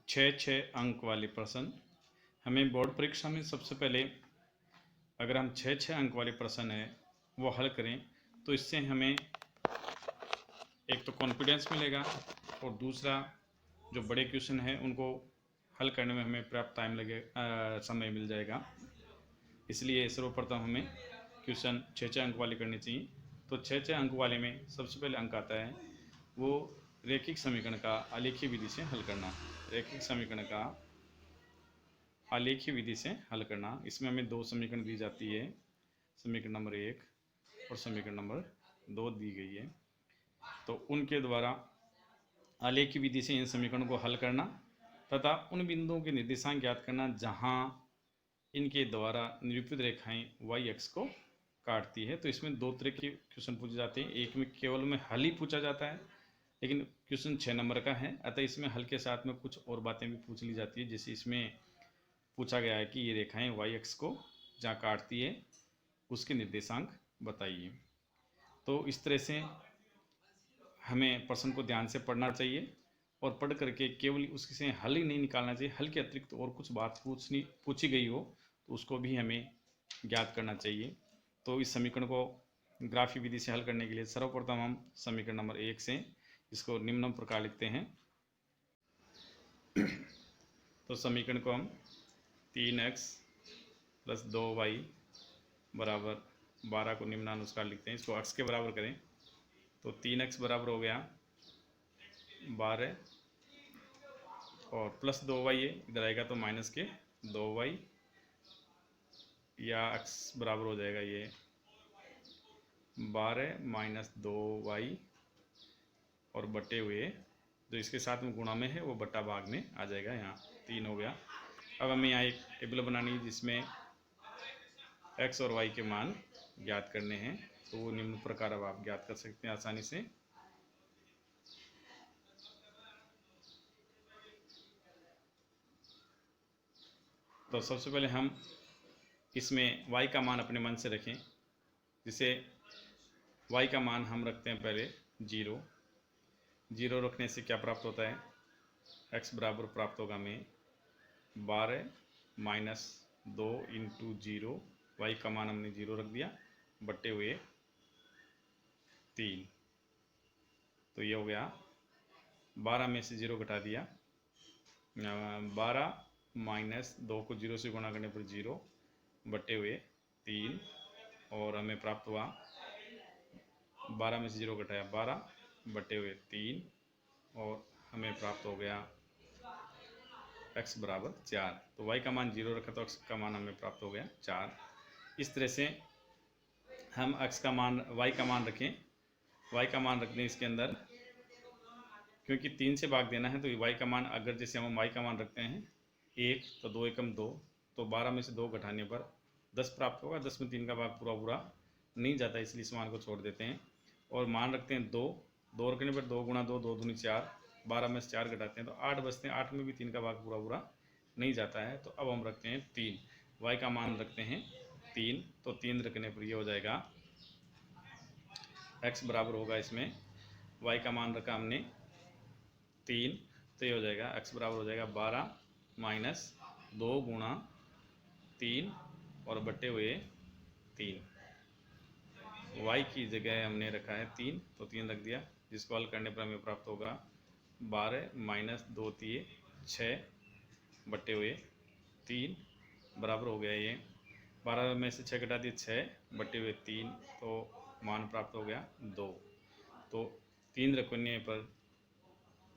छः अंक वाले प्रश्न। हमें बोर्ड परीक्षा में सबसे पहले अगर हम छः अंक वाले प्रश्न है वो हल करें तो इससे हमें एक तो कॉन्फिडेंस मिलेगा और दूसरा जो बड़े क्वेश्चन हैं उनको हल करने में हमें पर्याप्त टाइम समय मिल जाएगा। इसलिए सर्वप्रथम हमें क्वेश्चन छः अंक वाले करने चाहिए। तो छः अंक वाले में सबसे पहले अंक आता है वो रैखिक समीकरण का आलेखीय विधि से हल करना। रैखिक समीकरण का आलेखीय विधि से हल करना। इसमें हमें दो समीकरण दी जाती है, समीकरण नंबर 1 और समीकरण नंबर 2 दी गई है। तो उनके द्वारा आलेखीय विधि से इन समीकरणों को हल करना तथा उन बिंदुओं के निर्देशांक ज्ञात करना जहां इनके द्वारा निरूपित रेखाएं वाई एक्स को काटती है। तो इसमें दो तरह के क्वेश्चन पूछे जाते हैं। एक में केवल में हल ही पूछा जाता है, लेकिन क्वेश्चन 6 नंबर का है, अतः इसमें हल के साथ में कुछ और बातें भी पूछ ली जाती है। जैसे इसमें पूछा गया है कि ये रेखाएं वाई एक्स को जहाँ काटती है उसके निर्देशांक बताइए। तो इस तरह से हमें प्रश्न को ध्यान से पढ़ना चाहिए और पढ़ करके केवल उसके से हल ही नहीं निकालना चाहिए, हल के अतिरिक्त और कुछ बात पूछी गई हो तो उसको भी हमें ज्ञात करना चाहिए। तो इस समीकरण को ग्राफीय विधि से हल करने के लिए सर्वप्रथम हम समीकरण नंबर 1 से इसको निम्न प्रकार लिखते हैं। तो समीकरण को हम 3x + 2y बराबर 12 को निम्नानुसार लिखते हैं। इसको x के बराबर करें तो 3x बराबर हो गया 12 और प्लस 2y है, इधर आएगा तो माइनस के 2y या x बराबर हो जाएगा ये 12 - 2y और बटे हुए जो इसके साथ में गुणा में है वो बटा भाग में आ जाएगा, यहाँ 3 हो गया। अब हमें यहाँ एक टेबल बनानी है जिसमें x और y के मान ज्ञात करने हैं। तो वो निम्न प्रकार अब आप ज्ञात कर सकते हैं आसानी से। तो सबसे पहले हम इसमें y का मान अपने मन से रखें, जिसे y का मान हम रखते हैं पहले 0 रखने से क्या प्राप्त होता है, x बराबर प्राप्त होगा हमें 12 - 2 × 0, y का मान हमने 0 रख दिया बटे हुए 3। तो ये हो गया 12 में से 0 घटा दिया, 12 - 2 को 0 से गुणा करने पर 0 बटे हुए 3 और हमें प्राप्त हुआ 12 में से 0 घटाया 12 बटे हुए 3 और हमें प्राप्त हो गया x बराबर 4। तो y का मान 0 रखा तो x का मान हमें प्राप्त हो गया 4। इस तरह से हम y का मान रखें, y का मान रख दें इसके अंदर, क्योंकि 3 से भाग देना है। तो y का मान अगर जैसे हम y का मान रखते हैं 1 तो 2 एकम 2, तो 12 में से 2 घटाने पर 10 प्राप्त होगा। 10 में 3 का भाग पूरा नहीं जाता, इसलिए इस मान को छोड़ देते हैं और मान रखते हैं 2 रखने पर 2 × 2 2 दूनी 4, 12 में से 4 घटाते हैं तो 8 बचते हैं। 8 में भी 3 का भाग पूरा नहीं जाता है। तो अब हम रखते हैं 3, y का मान रखते हैं 3, तो 3 रखने पर ये हो जाएगा x बराबर होगा, इसमें y का मान रखा हमने 3, तो ये हो जाएगा x बराबर हो जाएगा 12 - 2 × 3 और बटे हुए 3। y की जगह हमने रखा है 3, तो 3 रख दिया, जिसको हल करने पर हमें प्राप्त होगा 12 - 2 × 6 बटे हुए 3 बराबर हो गया ये 12 में से 6 घटा दिए 6 बटे हुए 3, तो मान प्राप्त हो गया 2। तो 3 रखने पर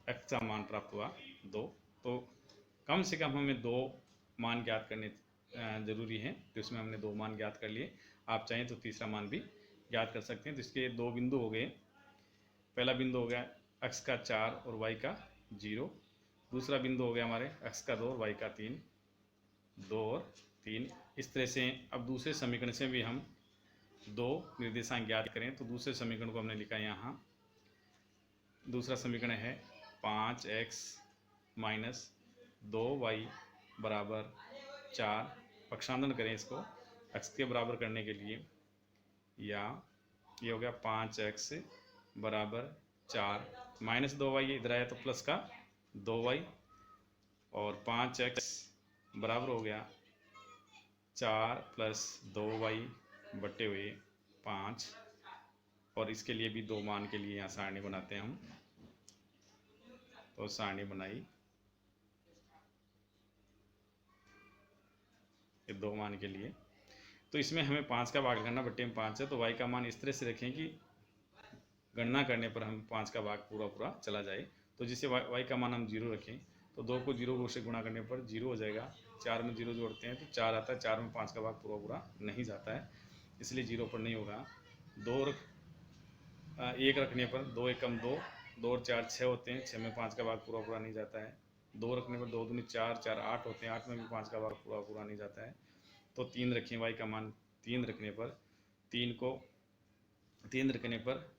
x का मान प्राप्त हुआ 2। तो कम से कम हमें 2 मान ज्ञात करने जरूरी है, तो इसमें हमने 2 मान ज्ञात कर लिए। आप चाहें तो तीसरा मान भी ज्ञात कर सकते हैं। तो इसके 2 बिंदु हो गए। पहला बिंदु हो गया x का 4 और y का 0, दूसरा बिंदु हो गया हमारे x का 2 और y का 3, 2 और 3। इस तरह से अब दूसरे समीकरण से भी हम 2 निर्देशांक ज्ञात करें। तो दूसरे समीकरण को हमने लिखा यहाँ, दूसरा समीकरण है 5x - 2y बराबर 4। पक्षांतरण करें इसको x के बराबर करने के लिए, या ये हो गया 5x बराबर 4 - 2y, इधर आया तो प्लस का 2y और 5x बराबर हो गया 4 + 2y बटे हुए 5। और इसके लिए भी 2 मान के लिए यहाँ सारणी बनाते हैं हम। तो सारणी बनाई, ये 2 मान के लिए। तो इसमें हमें 5 का भाग करना, बट्टे में 5 है, तो y का मान इस तरह से रखें कि गणना करने पर हम 5 का भाग पूरा पूरा चला जाए। तो जिससे y का मान हम 0 रखें, तो 2 को 0 से गुणा करने पर 0 हो जाएगा। 4 में 0 जोड़ते हैं तो 4 आता है, 4 में 5 का भाग पूरा पूरा नहीं जाता है, इसलिए 0 पर नहीं होगा। 1 रखने पर 2 × 1 = 2, 2 और 4 6 होते हैं, 6 में 5 का भाग पूरा पूरा नहीं जाता है। 2 रखने पर 2 दूनी 4, 4 8 होते हैं, 8 में भी 5 का भाग पूरा पूरा नहीं जाता है। तो 3 रखें, y का मान 3 रखने पर 3 रखने पर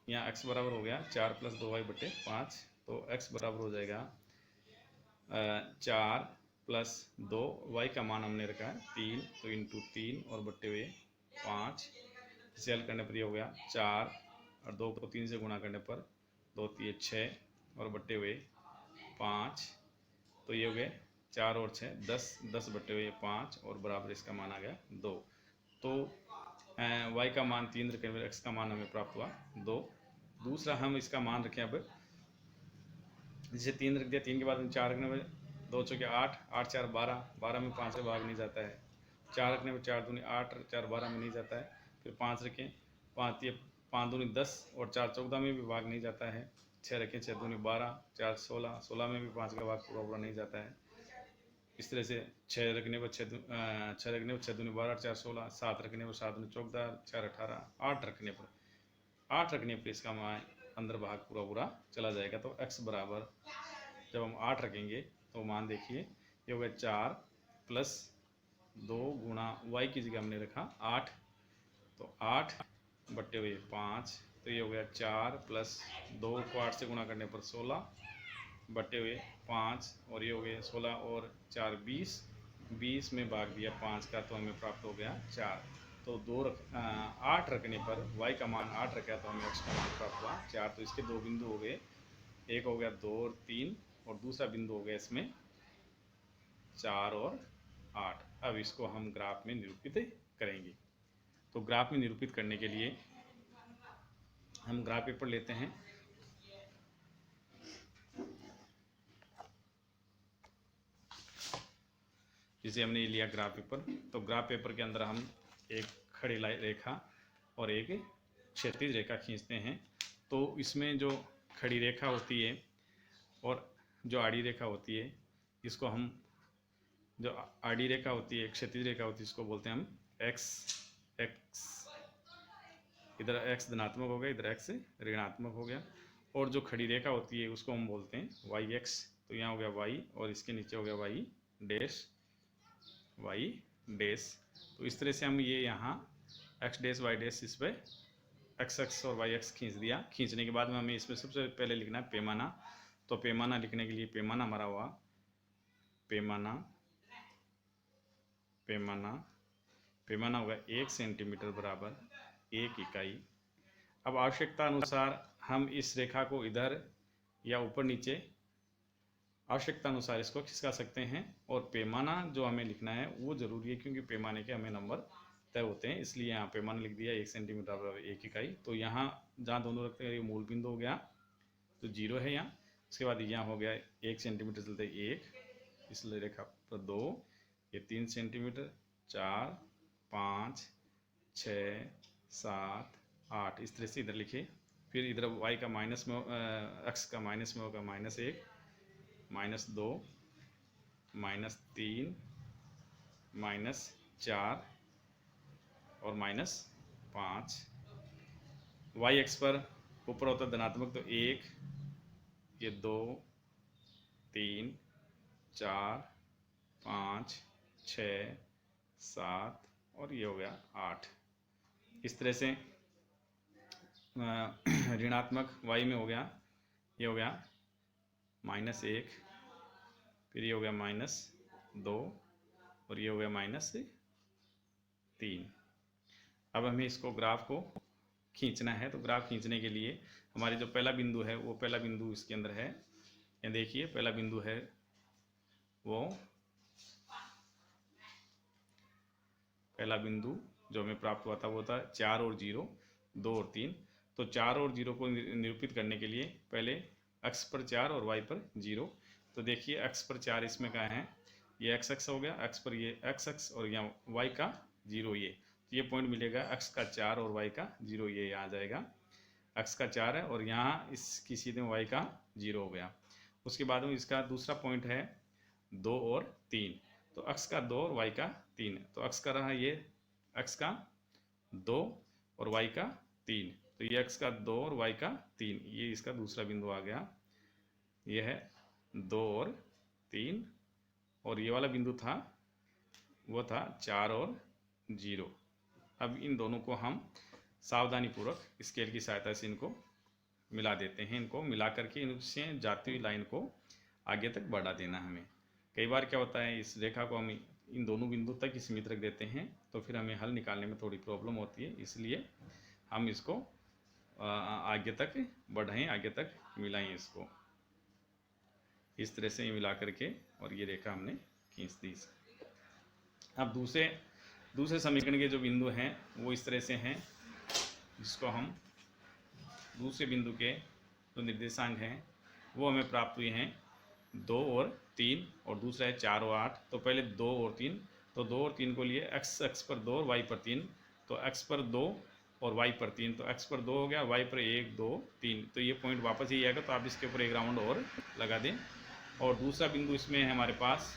यहाँ x बराबर हो गया 4 + 2y बटे 5। तो x बराबर हो जाएगा 4 + 2, y का मान हमने रखा है 3, तो × 3 और बटे हुए 5। इसे हल करने पर ये हो गया 4 और 2 को 3 से गुणा करने पर 2 × 3 = 6 और बटे हुए 5। तो ये हो गए 4 और 6 10, 10 बटे हुए 5 और बराबर इसका मान आ गया 2। तो y का मान 3 रखने पर x का मान हमें प्राप्त हुआ 2। दूसरा हम इसका मान रखें, अब जैसे 3 रख दिया, 3 के बाद में 4 रखने पर 2 × 8, 8 × 4 = 12, 12 में 5 का भाग नहीं जाता है। 4 रखने पर 4 दूनी 8, 4 12 में नहीं जाता है। फिर 5 रखें, 5 दूनी 10 और 4 14 में भी भाग नहीं जाता है। 6 रखें, 6 दूनी 12, 4 16, 16 में भी 5 का भाग पूरा पूरा नहीं जाता है। इस तरह से 6 रखने पर 6 दूनी 12, 4 16, 7 रखने पर 7 दूनी 14, 4 18, 8 रखने पर इसका मान अंदर भाग पूरा पूरा चला जाएगा। तो x बराबर जब हम 8 रखेंगे तो मान देखिए ये हो गया 4 + 2 गुणा y की जगह हमने रखा 8, तो 8 बटे हुए 5। तो ये हो गया 4 + 2 को 8 से गुणा करने पर 16 बटे हुए 5, और ये हो गए 16 और 4 20, 20 में भाग दिया 5 का, तो हमें प्राप्त हो गया 4। तो 8 रखने पर y का मान 8 रखा तो हमें x का मान प्राप्त हुआ 4। तो इसके 2 बिंदु हो गए, एक हो गया 2 और 3 और दूसरा बिंदु हो गया इसमें 4 और 8। अब इसको हम ग्राफ में निरूपित करेंगे। तो ग्राफ में निरूपित करने के लिए हम ग्राफ पेपर लेते हैं। जिसे हमने लिया ग्राफ पेपर, तो ग्राफ पेपर के अंदर हम एक खड़ी रेखा और एक क्षैतिज रेखा खींचते हैं। तो इसमें जो खड़ी रेखा होती है और जो आड़ी रेखा होती है, इसको हम, जो आड़ी रेखा होती है, क्षैतिज रेखा होती है, इसको बोलते हैं हम x। इधर x धनात्मक हो गया, इधर x ऋणात्मक हो गया। और जो खड़ी रेखा होती है उसको हम बोलते हैं yx। तो यहाँ हो गया y और इसके नीचे हो गया y डैश। तो इस तरह से हम ये यहाँ x डैश y डैश इस पर x और y खींच दिया। खींचने के बाद में हमें इसमें सबसे पहले लिखना है पैमाना। तो पैमाना लिखने के लिए पैमाना हमारा हुआ पैमाना होगा 1 सेंटीमीटर बराबर 1 इकाई। अब आवश्यकता अनुसार हम इस रेखा को इधर या ऊपर नीचे आवश्यकता अनुसार इसको खिसका सकते हैं। और पैमाना जो हमें लिखना है वो ज़रूरी है, क्योंकि पैमाने के हमें नंबर तय होते हैं, इसलिए यहाँ पैमाना लिख दिया 1 सेंटीमीटर बराबर 1 इकाई। तो यहाँ जहाँ दोनों रखते हैं ये मूल बिंदु हो गया, तो 0 है यहाँ। उसके बाद यहाँ हो गया 1 सेंटीमीटर चलते 1, इस रेखा पर 2, ये 3 सेंटीमीटर, 4 5 6 7 8, इस तरह से इधर लिखे। फिर इधर y का माइनस में x का माइनस में होगा -1, -2, -3, -4 और -5। y एक्स पर ऊपर होता है धनात्मक, तो 1, ये 2 3 4 5 6 7 और ये हो गया 8। इस तरह से ऋणात्मक y में हो गया, ये हो गया -1, फिर ये हो गया -2 और ये हो गया -3। अब हमें इसको ग्राफ को खींचना है। तो ग्राफ खींचने के लिए हमारे जो पहला बिंदु है वो पहला बिंदु इसके अंदर है। ये देखिए पहला बिंदु है वो पहला बिंदु जो हमें प्राप्त हुआ था वो था 4 और 0, 2 और 3। तो 4 और 0 को निरूपित करने के लिए पहले x पर 4 और y पर 0। तो देखिए x पर 4 इसमें क्या है, ये x हो गया, x पर ये x और यहाँ y का 0 ये, तो ये पॉइंट मिलेगा x का 4 और y का 0, ये आ जाएगा। x का 4 है और यहाँ इसकी सीधे y का 0 हो गया। उसके बाद में इसका दूसरा पॉइंट है 2 और 3, तो x का 2 और y का 3, तो x का रहा ये x का 2 और y का 3, तो ये x का 2 और y का 3, ये इसका दूसरा बिंदु आ गया। ये है 2 और 3, और ये वाला बिंदु था वो था 4 और 0। अब इन दोनों को हम सावधानी पूर्वक स्केल की सहायता से इनको मिला देते हैं। इनको मिला करके इनसे जाती हुई लाइन को आगे तक बढ़ा देना हमें। कई बार क्या होता है, इस रेखा को हम इन दोनों बिंदु तक ही सीमित रख देते हैं, तो फिर हमें हल निकालने में थोड़ी प्रॉब्लम होती है, इसलिए हम इसको आगे तक बढ़ाएं, आगे तक मिलाएं इसको इस तरह से मिला करके, और ये रेखा हमने खींच दी। अब दूसरे समीकरण के जो बिंदु हैं वो इस तरह से हैं, जिसको हम दूसरे बिंदु के जो निर्देशांक हैं वो हमें प्राप्त हुए हैं 2 और 3, और दूसरा है 4 और 8। तो पहले 2 और 3, तो 2 और 3 को लिए x पर 2 और y पर 3, तो x पर 2 और y पर 3, तो x पर 2 हो गया, y पर 1 2 3, तो ये पॉइंट वापस ही आएगा, तो आप इसके ऊपर एक राउंड और लगा दें। और दूसरा बिंदु इसमें है हमारे पास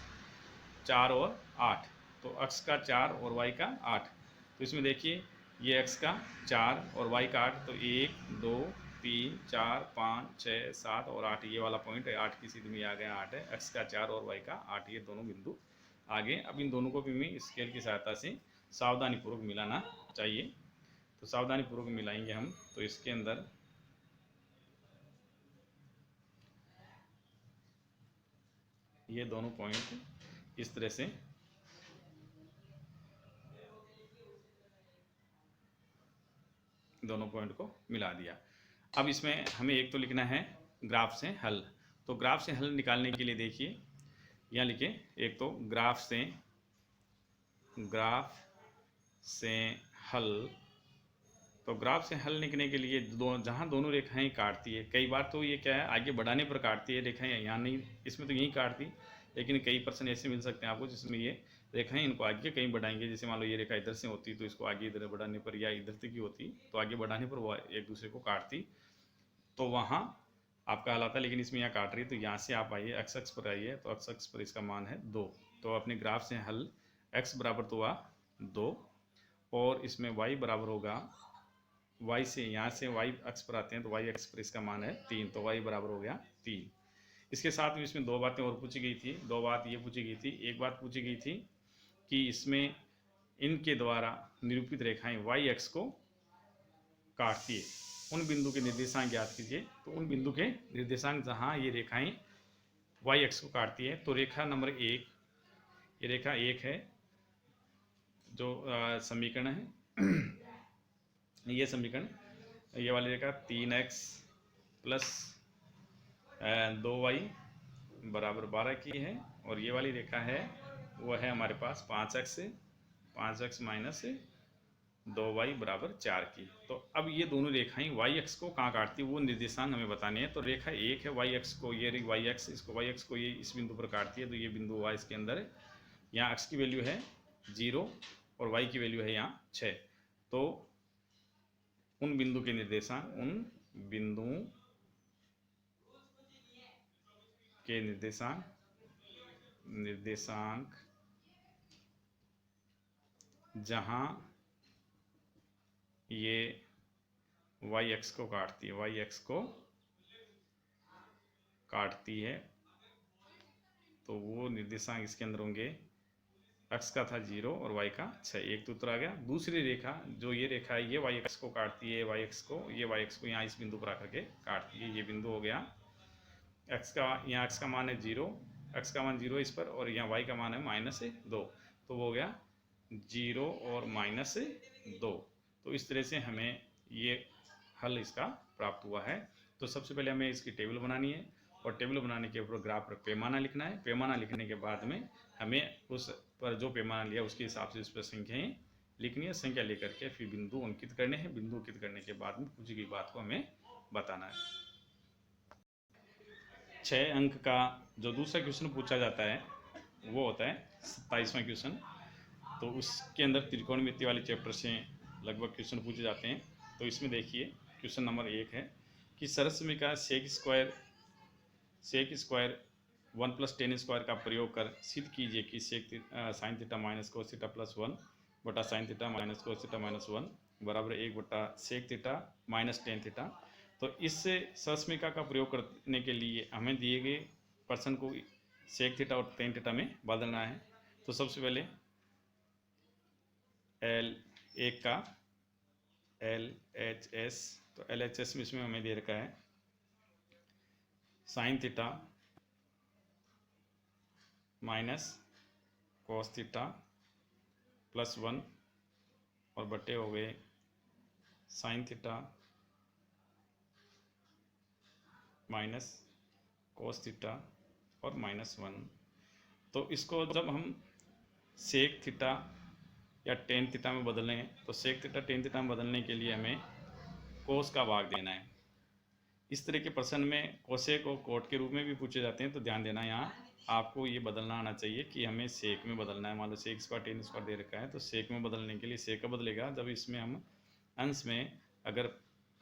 4 और 8, तो x का 4 और y का 8, तो इसमें देखिए ये x का 4 और y का 8, तो 1 2 3 4 5 6 7 और 8, ये वाला पॉइंट है 8 की सीध में आ गया, 8 है, x का 4 और y का 8, ये दोनों बिंदु आगे। अब इन दोनों को भी हमें स्केल की सहायता से सावधानी पूर्वक मिलाना चाहिए। तो सावधानी पूर्वक मिलाएंगे हम, तो इसके अंदर ये दोनों पॉइंट इस तरह से दोनों पॉइंट को मिला दिया। अब इसमें हमें एक तो लिखना है ग्राफ से हल। तो ग्राफ से हल निकालने के लिए देखिए यहाँ लिखे, एक तो ग्राफ से हल। तो ग्राफ से हल निकलने के लिए जहाँ दोनों रेखाएं काटती है, कई बार तो ये क्या है आगे बढ़ाने पर काटती है रेखाएं, यहाँ नहीं, इसमें तो यहीं काटती, लेकिन कई पर्सन ऐसे मिल सकते हैं आपको जिसमें ये रेखाएं इनको आगे कहीं बढ़ाएंगे। जैसे मान लो ये रेखा इधर से होती तो इसको आगे इधर बढ़ाने पर, या इधर तक की होती तो आगे बढ़ाने पर वो एक दूसरे को काटती, तो वहाँ आपका हल आता। लेकिन इसमें यहाँ काट रही है, तो यहाँ से आप आइए x अक्ष पर आइए, तो x अक्ष पर इसका मान है 2। तो अपने ग्राफ से हल x बराबर तो हुआ 2, और इसमें y बराबर होगा, y से यहाँ से y अक्ष पर आते हैं तो y अक्ष पर इसका मान है 3, तो y बराबर हो गया 3। इसके साथ में इसमें दो बातें और पूछी गई थी। दो बात ये पूछी गई थी, एक बात पूछी गई थी कि इसमें इनके द्वारा निरूपित रेखाएं y अक्ष को काटती है, उन बिंदु के निर्देशांक ज्ञात कीजिए। तो उन बिंदु के निर्देशांक जहाँ ये रेखाएं y अक्ष को काटती है, तो रेखा नंबर 1, ये रेखा 1 है जो समीकरण है ये समीकरण, ये वाली रेखा 3x प्लस 2y बराबर 12 की है, और ये वाली रेखा है वो है हमारे पास 5x माइनस 2y बराबर 4 की। तो अब ये दोनों रेखाएं y अक्ष को कहाँ काटती है वो निर्देशांक हमें बताने हैं। तो रेखा 1 है y अक्ष को, ये y अक्ष, इसको y अक्ष को ये इस बिंदु पर काटती है, तो ये बिंदु y इसके अंदर है। यहाँ x की वैल्यू है 0 और y की वैल्यू है यहाँ 6। तो उन बिंदु के निर्देशांक, उन बिंदुओं के निर्देशांक जहाँ ये y अक्ष को काटती है, y अक्ष को काटती है, तो वो निर्देशांक इसके अंदर होंगे, x का था 0 और y का 6, एक तो उत्तर आ गया। दूसरी रेखा जो ये रेखा है ये y अक्ष को काटती है, y अक्ष को यहाँ इस बिंदु पर आकर के काटती है, ये बिंदु हो गया। यहाँ x का मान है 0, x का मान 0 इस पर, और यहाँ y का मान है -2, तो वो हो गया 0 और -2। तो इस तरह से हमें ये हल इसका प्राप्त हुआ है। तो सबसे पहले हमें इसकी टेबल बनानी है, और टेबल बनाने के ऊपर ग्राफ पर पैमाना लिखना है। पैमाना लिखने के बाद में हमें उस पर जो पैमाना लिया उसके हिसाब से उस पर संख्याएँ लिखनी है। संख्या लेकर के फिर बिंदु अंकित करने हैं। बिंदु अंकित करने के बाद में पूछी गई बात को हमें बताना है। 6 अंक का जो दूसरा क्वेश्चन पूछा जाता है वो होता है 27वां क्वेश्चन। तो उसके अंदर त्रिकोणमिति वाले चैप्टर से लगभग क्वेश्चन पूछे जाते हैं। तो इसमें देखिए क्वेश्चन नंबर 1 है कि सरसमी का सेक स्क्वायर 1 + tan स्क्वायर का प्रयोग कर सिद्ध कीजिए कि sine theta minus cos theta plus 1 बटा sine theta minus cos theta minus 1 बराबर 1 बटा sec theta minus tan theta. तो इस सरसमीका का प्रयोग करने के लिए हमें दिए गए पर्सन को सेक थीटा और टेन थीटा में बदलना है। तो सबसे पहले L1 का LHS, तो LHS में इसमें हमें दे रखा है sign theta minus cos theta plus 1 और बटे हो गए sign theta minus cos theta और माइनस 1। तो इसको जब हम सेक थीटा या टेन थीटा में बदलें तो सेक थीटा टेन थीटा में बदलने के लिए हमें कोस का भाग देना है। इस तरह के प्रश्न में कोसेक और कोट के रूप में भी पूछे जाते हैं। तो ध्यान देना, यहाँ आपको ये बदलना आना चाहिए कि हमें सेक में बदलना है। मान लो सेक स्क्वायर टेन स्क्वायर दे रखा है तो सेक में बदलने के लिए सेक का बदलेगा जब इसमें हम अंश में, अगर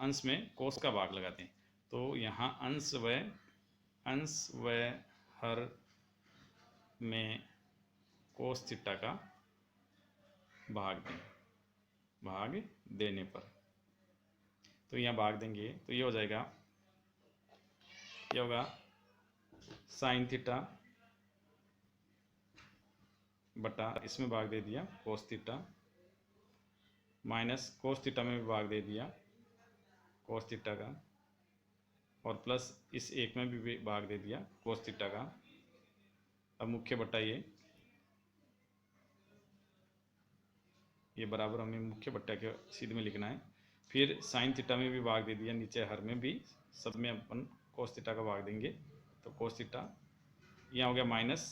अंश में कोस का भाग लगाते हैं तो यहाँ अंश व हर में कोस थीटा का भाग देने पर, तो यहाँ भाग देंगे तो ये हो जाएगा, ये होगा साइन थीटा बटा इसमें भाग दे दिया कोस थीटा माइनस कोस थीटा में भी भाग दे दिया कोस थीटा का और प्लस इस एक में भी भाग दे दिया कोस थीटा का। अब मुख्य बटा ये बराबर हमें मुख्य बट्टा के सीधे में लिखना है। फिर साइन थीटा में भी भाग दे दिया, नीचे हर में भी, सब में अपन कोस थीटा का भाग देंगे तो कोस थीटा यहाँ हो गया माइनस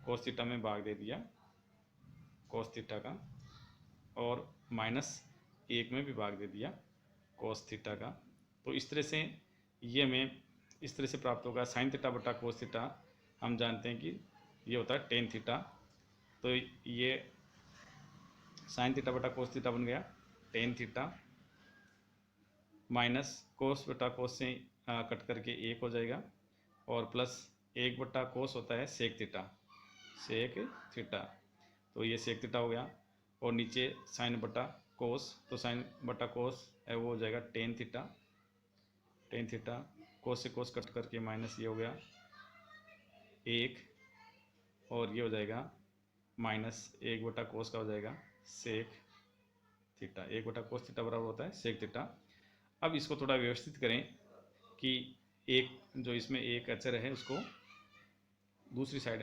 कोस थीटा में भाग दे दिया कोस थीटा का और माइनस एक में भी भाग दे दिया कोस थीटा का। तो इस तरह से ये हमें इस तरह से प्राप्त होगा। साइन थीटा बटा कोस थीटा हम जानते हैं कि ये होता है टेन थीटा। तो ये साइन थीटा बटा कोस थीटा बन गया टेन थीटा माइनस कोस बटा कोस से कट करके एक हो जाएगा और प्लस एक बटा कोस होता है सेक थीटा तो ये सेक थीटा हो गया और नीचे साइन बटा कोस, तो साइन बटा कोस है वो हो जाएगा टेन थीटा कोस से कोस कट करके माइनस ये हो गया एक और ये हो जाएगा माइनस एक बटा कोस का हो जाएगा सेक थीटा। एक बटा कोस थीटा बराबर होता है सेक थीटा। अब इसको थोड़ा व्यवस्थित करें कि एक जो इसमें एक अचर है उसको दूसरी साइड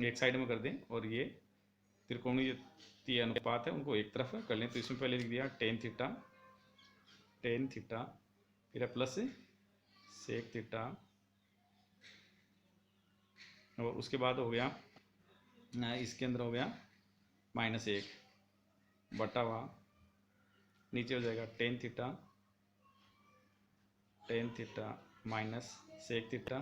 एक साइड में कर दें और ये त्रिकोणीय अनुपात है उनको एक तरफ कर लें। तो इसमें पहले लिख दिया टेन थीटा फिर प्लस सेक थीटा और उसके बाद हो गया इसके अंदर हो गया माइनस एक बटा हुआ नीचे हो जाएगा tan theta minus sec theta.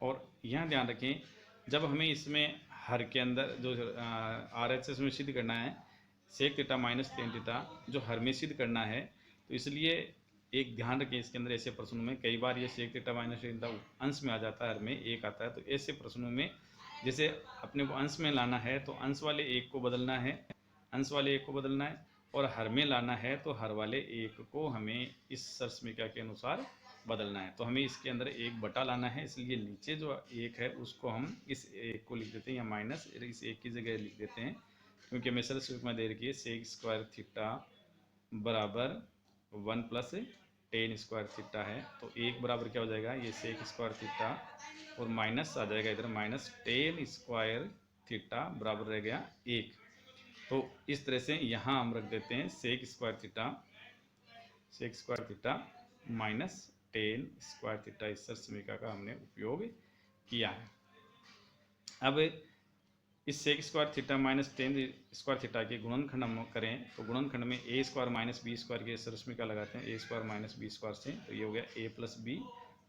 और यहाँ ध्यान रखें जब हमें इसमें हर के अंदर जो RHS में सिद्ध करना है sec theta minus tan theta जो हर में सिद्ध करना है, तो इसलिए एक ध्यान रखें इसके अंदर ऐसे प्रश्नों में कई बार ये sec theta minus tan theta अंश में आ जाता है, हर में एक आता है। तो ऐसे प्रश्नों में जैसे अपने को अंश में लाना है तो अंश वाले एक को बदलना है और हर में लाना है तो हर वाले एक को हमें इस सरसमीका के अनुसार बदलना है। तो हमें इसके अंदर एक बटा लाना है, इसलिए नीचे जो एक है उसको हम इस एक को लिख देते हैं या माइनस इस एक की जगह लिख देते हैं क्योंकि हमें सरसमीका दे रखी है सेक स्क्वायर थीटा बराबर 1 + टेन स्क्वायर थीटा है। तो एक बराबर क्या हो जाएगा ये सेक स्क्वायर थीटा और माइनस आ जाएगा इधर माइनस टेन स्क्वायर थीटा बराबर रह गया एक। तो इस तरह से यहाँ हम रख देते हैं sec square theta minus tan square theta इस समीकरण का हमने उपयोग किया है। अब इस sec square theta minus tan square theta के गुणनखंड हम करें तो गुणनखंड में A square minus B square की समीकरण लगाते हैं। A square minus B square से तो ये हो गया ए प्लस बी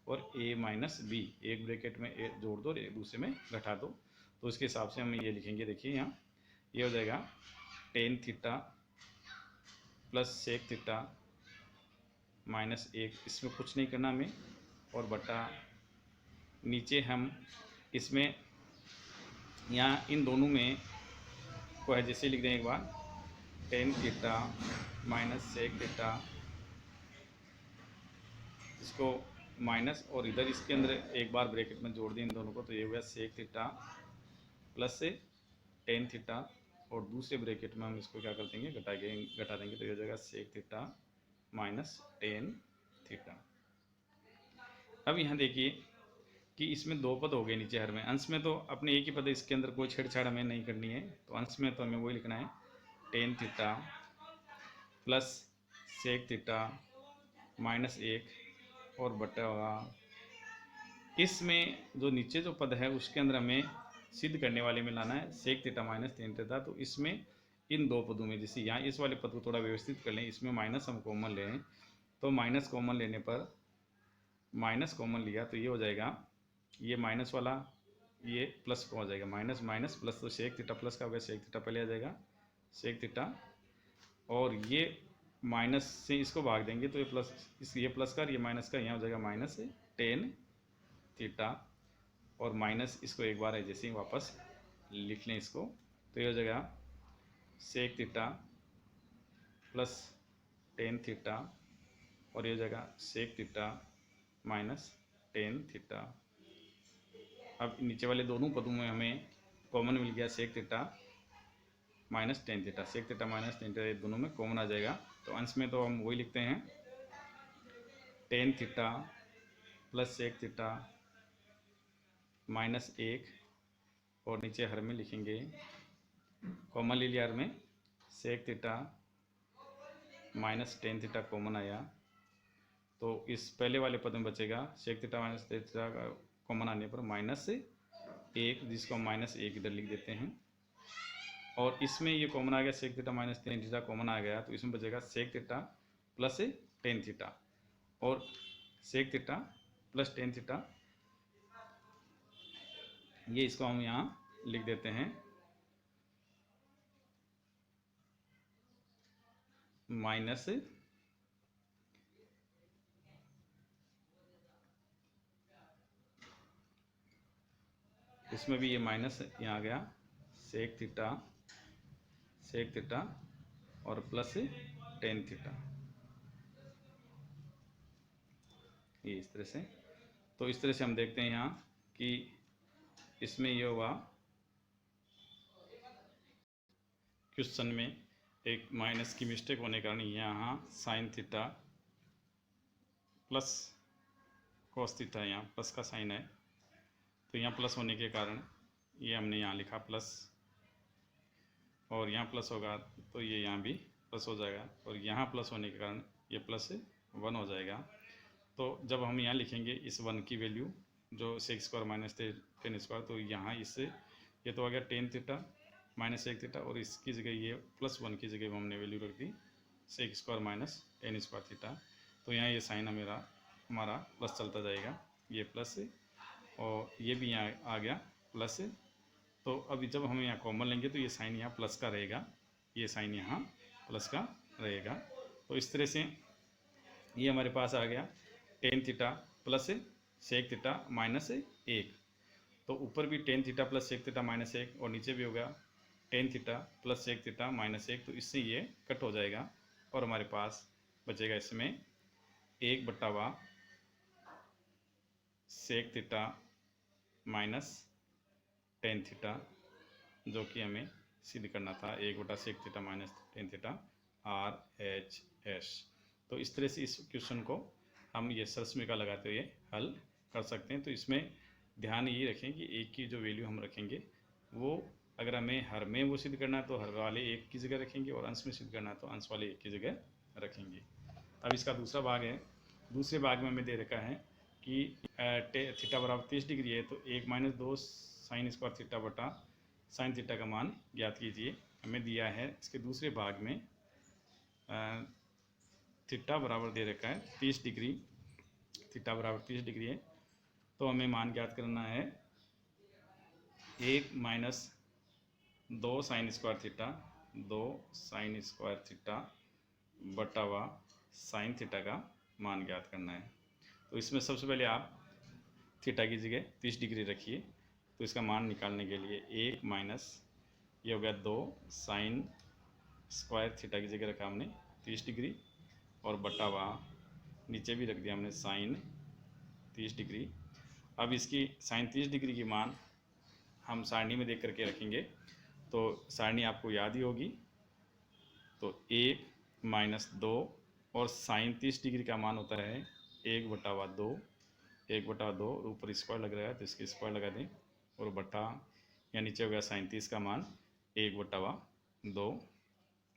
और ए माइनस बी, एक ब्रैकेट में ए जोड़ दो और एक दूसरे में घटा दो। तो उसके हिसाब से हम ये लिखेंगे, देखिए यहाँ ये हो जाएगा tan theta plus sec theta minus एक, इसमें कुछ नहीं करना हमें, और बटा नीचे हम इसमें यहाँ इन दोनों में को है जैसे लिख दें एक बार, tan theta minus sec theta, इसको माइनस और इधर इसके अंदर एक बार ब्रैकेट में जोड़ दें इन दोनों को, तो ये हो गया सेक थीटा प्लस से टेन थीटा, और दूसरे ब्रैकेट में हम इसको क्या कर देंगे, घटा देंगे, तो ये हो जाएगा sec theta minus tan theta. अब यहाँ देखिए कि इसमें दो पद हो गए नीचे हर में, अंश में तो अपने एक ही पद, इसके अंदर कोई छेड़छाड़ हमें नहीं करनी है, तो अंश में तो हमें वही लिखना है tan theta plus sec theta minus एक, और बटा होगा इसमें जो नीचे जो पद है उसके अंदर हमें सिद्ध करने वाले में लाना है sec theta minus tan theta. तो इसमें इन दो पदों में जैसे यहाँ इस वाले पद को थोड़ा व्यवस्थित कर लें, इसमें माइनस हम कॉमन लें, तो माइनस कॉमन लेने पर माइनस कॉमन लिया तो ये हो जाएगा, ये माइनस वाला ये प्लस को हो जाएगा, माइनस माइनस प्लस, तो सेक थीटा प्लस का हो गया, सेक थीटा पहले आ जाएगा सेक थीटा, और ये माइनस से इसको भाग देंगे तो ये प्लस, ये प्लस का ये माइनस का, यहाँ हो जाएगा माइनस टेन थीटा, और माइनस इसको एक बार है जैसे ही वापस लिख लें इसको, तो ये हो जाएगा sec theta plus tan theta, और ये हो जाएगा sec theta minus tan theta. अब नीचे वाले दोनों पदों में हमें कॉमन मिल गया sec theta minus tan theta, sec theta minus tan theta दोनों में कॉमन आ जाएगा, तो अंश में तो हम वही लिखते हैं tan theta plus sec theta minus एक, और नीचे हर में लिखेंगे कॉमन ले लिया हर में sec theta minus tan theta common आया, तो इस पहले वाले पद में बचेगा sec theta minus tan theta का कॉमन आने पर माइनस एक, जिसको माइनस एक इधर लिख देते हैं, और इसमें ये कॉमन आ गया sec theta minus tan theta common आ गया, तो इसमें बचेगा sec theta plus tan theta, और sec theta plus tan theta, ये इसको हम यहाँ लिख देते हैं माइनस इसमें भी ये माइनस यहाँ आ गया सेक थीटा और प्लस टेन थीटा, ये इस तरह से। तो इस तरह से हम देखते हैं यहाँ कि इसमें ये होगा क्वेश्चन में एक माइनस की मिस्टेक होने के कारण यहाँ sine theta plus cos theta, यहाँ प्लस का साइन है, तो यहाँ प्लस होने के कारण ये हमने यहाँ लिखा प्लस, और यहाँ प्लस होगा तो ये यहाँ भी प्लस हो जाएगा, और यहाँ प्लस होने के कारण ये प्लस वन हो जाएगा। तो जब हम यहाँ लिखेंगे इस वन की वैल्यू जो sec square minus tan square, तो यहाँ इससे ये तो आ गया टेन थीटा माइनस एक थीटा, और इसकी जगह ये प्लस वन की जगह हमने वैल्यू रख दी sec square minus tan square theta, तो यहाँ ये साइन हमारा प्लस चलता जाएगा, ये प्लस और ये भी यहाँ आ गया प्लस। तो अभी जब हम यहाँ कॉमन लेंगे तो ये साइन यहाँ प्लस का रहेगा, ये साइन यहाँ प्लस का रहेगा। तो इस तरह से ये हमारे पास आ गया tan theta plus sec theta minus एक, तो ऊपर भी tan theta plus sec theta minus एक, और नीचे भी होगा tan theta plus sec theta minus एक, तो इससे ये कट हो जाएगा और हमारे पास बचेगा इसमें एक बटा हुआ sec theta minus tan theta, जो कि हमें सिद्ध करना था एक बटा sec theta minus tan theta RHS। तो इस तरह से इस क्वेश्चन को हम ये समीकरण लगाते हुए हल कर सकते हैं। तो इसमें ध्यान ये रखें कि एक की जो वैल्यू हम रखेंगे वो अगर हमें हर में वो सिद्ध करना है तो हर वाले एक की जगह रखेंगे, और अंश में सिद्ध करना है तो अंश वाले एक की जगह रखेंगे। अब इसका दूसरा भाग है दूसरे भाग में हमें दे रखा है कि थीटा बराबर 30 डिग्री है, तो 1 माइनस 2 साइन स्क्वायर थीटा बटा साइन थीटा का मान ज्ञात कीजिए। हमें दिया है इसके दूसरे भाग में थीटा बराबर दे रखा है 30 डिग्री, थीटा बराबर 30 डिग्री है, तो हमें मान ज्ञात करना है 1 minus 2 sign square theta, 2 sign square theta बटा हुआ साइन थीटा का मान ज्ञात करना है। तो इसमें सबसे पहले आप थीटा की जगह 30 डिग्री रखिए, तो इसका मान निकालने के लिए 1 माइनस ये हो गया 2 साइन स्क्वायर थीटा की जगह रखा हमने 30 डिग्री, और बटा हुआ नीचे भी रख दिया हमने साइन 30 डिग्री। अब इसकी साइन 30 डिग्री की मान हम सारणी में देख करके रखेंगे, तो सारणी आपको याद ही होगी। तो 1 माइनस 2 और साइन 30 डिग्री का मान होता है 1/2, 1/2 ऊपर स्क्वायर लग रहा है तो इसके स्क्वायर लगा दें, और बटा या नीचे हो गया साइन 30 का मान 1/2,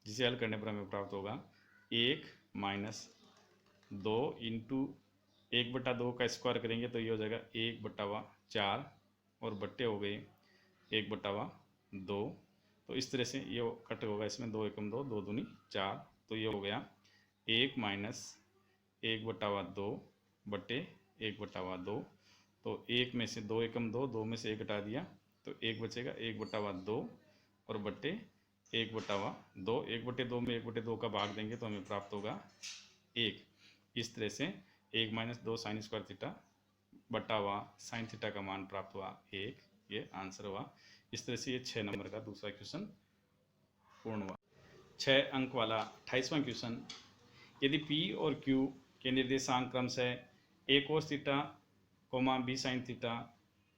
जिसे हल करने पर हमें प्राप्त होगा 1 माइनस 2 इंटू 1/2 का स्क्वायर करेंगे तो ये हो जाएगा 1/4, और बट्टे हो गए 1/2। तो इस तरह से ये कट होगा, इसमें 2 एकम 2, 2 दूनी 4, तो ये हो गया 1 माइनस 1/2 बट्टे 1/2। तो 1 में से 2 एकम 2, 2 में से 1 हटा दिया तो 1 बचेगा 1/2, और बट्टे 1/2, 1/2 में 1/2 का भाग देंगे तो हमें प्राप्त होगा 1। इस तरह से 1 माइनस 2 साइन स्क्वायर थीटा बटा हुआ साइन थीटा का मान प्राप्त हुआ 1, ये आंसर हुआ। इस तरह से ये 6 नंबर का दूसरा क्वेश्चन पूर्ण हुआ। 6 अंक वाला 28वां क्वेश्चन, यदि P और Q के निर्देशांक क्रमशः a cos theta, b sine theta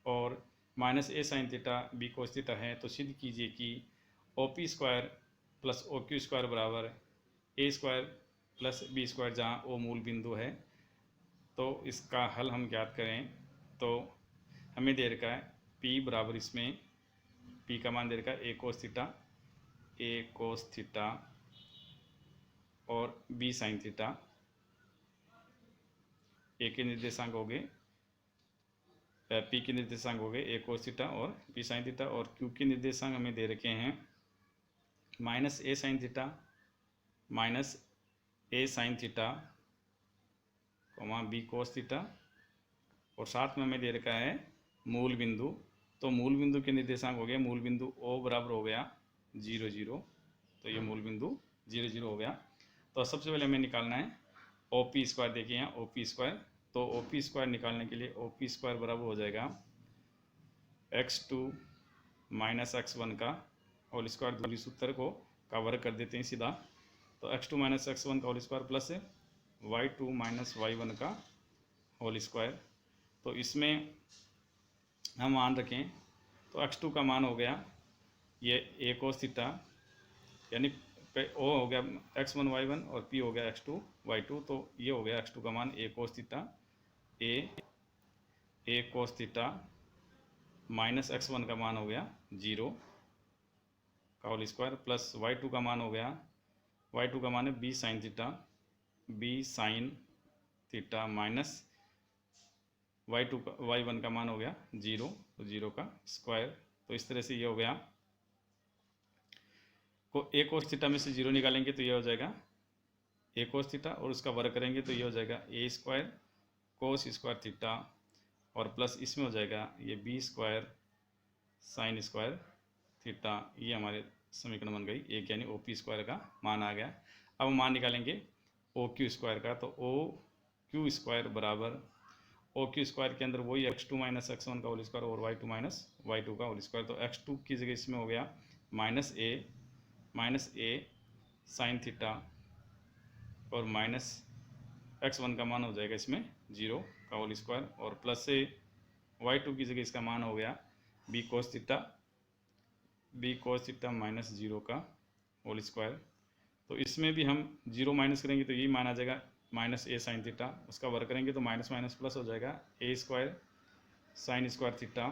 और minus a sine theta b cos theta है, तो सिद्ध कीजिए कि OP square plus OQ square बराबर a square plus b square, जहाँ O मूल बिंदु है। तो इसका हल हम ज्ञात करें तो हमें दे रखा है P बराबर, इसमें P का मान दे रखा है a cos थीटा और b साइन थीटा। a के निर्देशांक हो गए, P के निर्देशांक हो गए a cos थीटा और b साइन थीटा, और Q के निर्देशांक हमें दे रखे हैं minus a sine theta, minus a sine theta, b cos theta, और साथ में हमें दे रखा है मूल बिंदु। तो मूल बिंदु के निर्देशांक हो गए, मूल बिंदु O बराबर हो गया 0 0, तो ये मूल बिंदु 0 0 हो गया। तो सबसे पहले हमें निकालना है OP स्क्वायर। देखिए यहाँ OP स्क्वायर, तो OP स्क्वायर निकालने के लिए OP स्क्वायर बराबर हो जाएगा x2 माइनस x1 का होल स्क्वायर, दूसरे सूत्र को का वर्ग कर देते हैं सीधा, तो x2 माइनस x1 का whole square plus y2 minus y1 का होल स्क्वायर। तो इसमें हम मान रखें तो x2 का मान हो गया ये a cos थीटा, यानी O हो गया x1 y1 और P हो गया x2 y2, तो ये हो गया x2 का मान a cos theta, a cos theta minus x1 का मान हो गया 0 का होल स्क्वायर, प्लस y2 का मान हो गया, y2 का मान है b sine theta, b sine theta minus y1 का मान हो गया 0, तो 0 का स्क्वायर। तो इस तरह से ये हो गया, को a cos थीटा में से 0 निकालेंगे तो ये हो जाएगा a cos थीटा, और उसका वर्ग करेंगे तो ये हो जाएगा a square cos square theta, और प्लस इसमें हो जाएगा ये b square sine square theta. ये हमारे समीकरण बन गई एक, यानी OP स्क्वायर का मान आ गया। अब हम मान निकालेंगे OQ स्क्वायर का, तो OQ स्क्वायर बराबर OQ स्क्वायर के अंदर वही x2 माइनस x1 का होल स्क्वायर और y2 माइनस y2 का होल स्क्वायर। तो x2 की जगह इसमें हो गया माइनस a साइन थीटा, और माइनस x1 का मान हो जाएगा इसमें 0 का होल स्क्वायर, और प्लस से y2 की जगह इसका मान हो गया b cos थीटा माइनस 0 का होल स्क्वायर। तो इसमें भी हम 0 माइनस करेंगे तो यही मान आ जाएगा माइनस a साइन थीटा, उसका वर्ग करेंगे तो माइनस माइनस प्लस हो जाएगा a square sine square theta,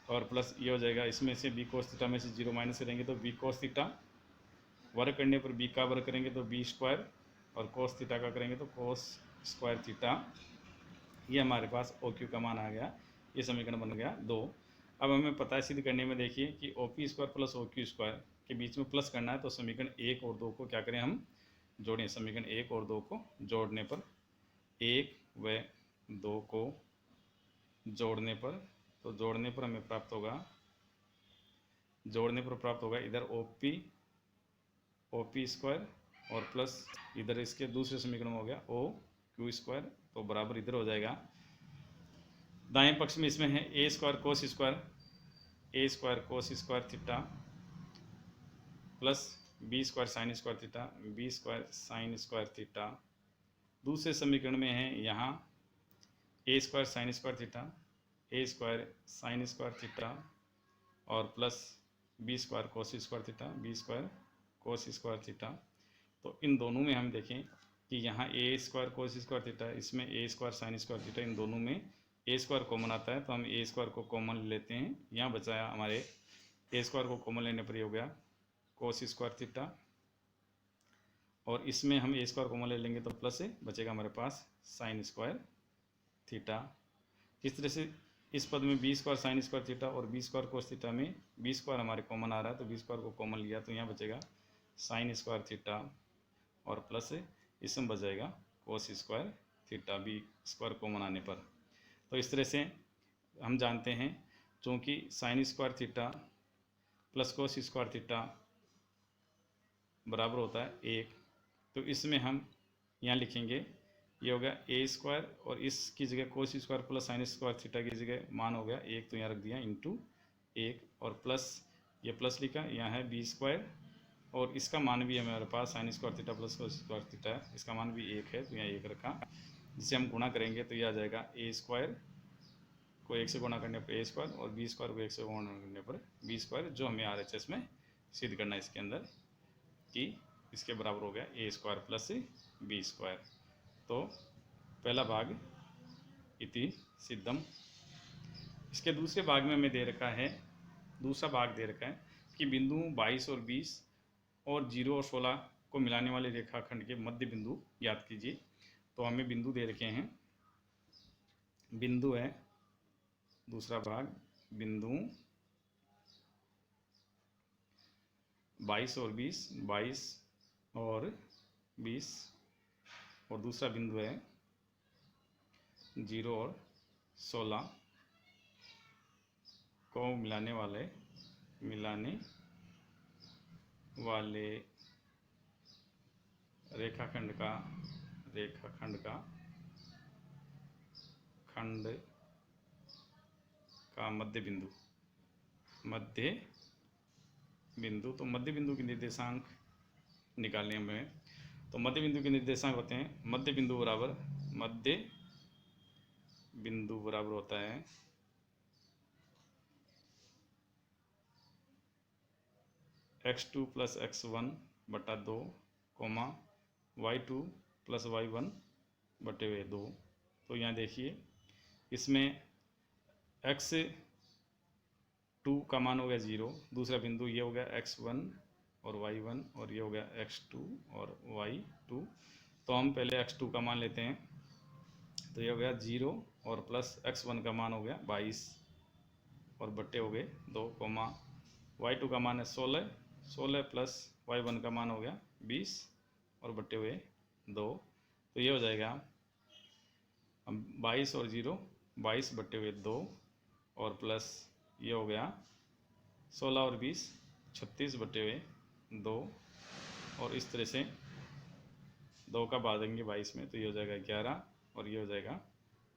और प्लस ये हो जाएगा, इसमें से b cos थीटा में से 0 माइनस करेंगे तो b cos थीटा, वर्ग करने पर b का वर्ग करेंगे तो b स्क्वायर, और cos थीटा का करेंगे तो cos स्क्वायर थीटा, ये हमारे पास ओ क्यू का मान आ गया। ये समीकरण बन गया 2। अब हमें पता है सिद्ध करने में, देखिए कि O P square plus O Q square के बीच में प्लस करना है, तो समीकरण 1 और 2 को क्या करें हम जोड़ें। समीकरण 1 और 2 को जोड़ने पर, 1 व 2 को जोड़ने पर, तो जोड़ने पर हमें प्राप्त होगा, जोड़ने पर प्राप्त होगा इधर ओ पी स्क्वायर और प्लस इधर इसके दूसरे समीकरण में हो गया ओ क्यू स्क्वायर, तो बराबर इधर हो जाएगा। दाएं पक्ष में इसमें है A square cos square theta plus B square sine square theta, B square sine square theta. दूसरे समीकरण में है यहाँ A square sine square theta, A square sine square theta और plus B square cos square theta, B square cos square theta. तो इन दोनों में हम देखें कि यहाँ A square cos square theta, इसमें A square sine square theta, इन दोनों में ए स्क्वायर कॉमन आता है, तो हम ए स्क्वायर को कॉमन लेते हैं। यहाँ बचाया हमारे ए स्क्वायर को कॉमन लेने पर ये हो गया कोस स्क्वायर थीटा, और इसमें हम ए स्क्वायर कॉमन ले लेंगे तो प्लस से बचेगा हमारे पास साइन स्क्वायर थीटा। इस तरह से इस पद में B square sine square theta और बी स्क्वायर कोस थीटा में बी स्क्वायर हमारे कॉमन आ रहा है, तो बी स्क्वायर को कॉमन लिया तो यहाँ बचेगा साइन स्क्वायर थीटा और प्लस इसमें बच जाएगा cos square theta, B square common आने पर। तो इस तरह से हम जानते हैं, चूँकि sign square theta plus cos square theta बराबर होता है 1, तो इसमें हम यहाँ लिखेंगे, ये हो गया ए स्क्वायर और इसकी जगह cos square plus sign square theta की जगह मान हो गया 1, तो यहाँ रख दिया इंटू 1 और प्लस ये प्लस लिखा, यहाँ है बी स्क्वायर और इसका मान भी हमारे पास sine square theta plus cos square theta है, इसका मान भी 1 है, तो यहाँ 1 रखा। जिसे हम गुणा करेंगे तो यह आ जाएगा ए स्क्वायर को 1 से गुणा करने पर ए स्क्वायर और बी स्क्वायर को 1 से गुणा करने पर बी स्क्वायर, जो हमें RHS में सिद्ध करना है इसके अंदर कि इसके बराबर हो गया ए स्क्वायर प्लस बी स्क्वायर। तो पहला भाग इति सिद्धम। इसके दूसरे भाग में हमें दे रखा है, दूसरा भाग दे रखा है कि बिंदु 22 और 20 और 0 और 16 को मिलाने वाले रेखाखंड के मध्य बिंदु याद कीजिए। तो हमें बिंदु दे रखे हैं, बिंदु है दूसरा भाग, बिंदु 22 और 20, 22 और 20 और दूसरा बिंदु है 0 और 16 को मिलाने वाले रेखाखंड का मध्य बिंदु। तो मध्य बिंदु के निर्देशांक निकालने हमें, तो मध्य बिंदु के निर्देशांक होते हैं, मध्य बिंदु बराबर होता है x2 प्लस x1 बटा 2 कोमा y2 प्लस y1 बटे हुए 2। तो यहाँ देखिए इसमें x2 का मान हो गया 0, दूसरा बिंदु ये हो गया x1 और y1 और ये हो गया x2 और y2। तो हम पहले x2 का मान लेते हैं, तो ये हो गया 0 और प्लस x1 का मान हो गया 22 और बट्टे हो गए 2 कोमा y2 का मान है 16 प्लस y1 का मान हो गया 20 और बट्टे हुए 2। तो ये हो जाएगा 22 और 0 22 बट्टे हुए 2 और प्लस ये हो गया 16 और 20 36 बट्टे हुए 2 और इस तरह से 2 का बाद देंगे 22 में तो ये हो जाएगा 11 और ये हो जाएगा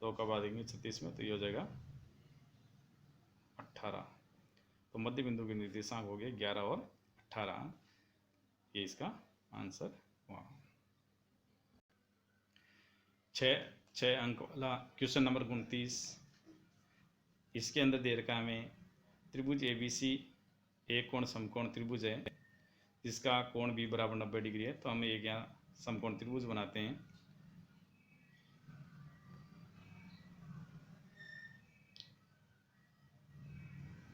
2 का बाद देंगे 36 में तो ये हो जाएगा 18। तो मध्य बिंदु के निर्देशांक हो गए 11 और 18, ये इसका आंसर हुआ। 6 अंक वाला क्वेश्चन नंबर 29, इसके अंदर दे रखा हमें त्रिभुज ABC एक कोण समकोण त्रिभुज है जिसका कोण भी बराबर 90 डिग्री है। तो हमें एक यहाँ समकोण त्रिभुज बनाते हैं।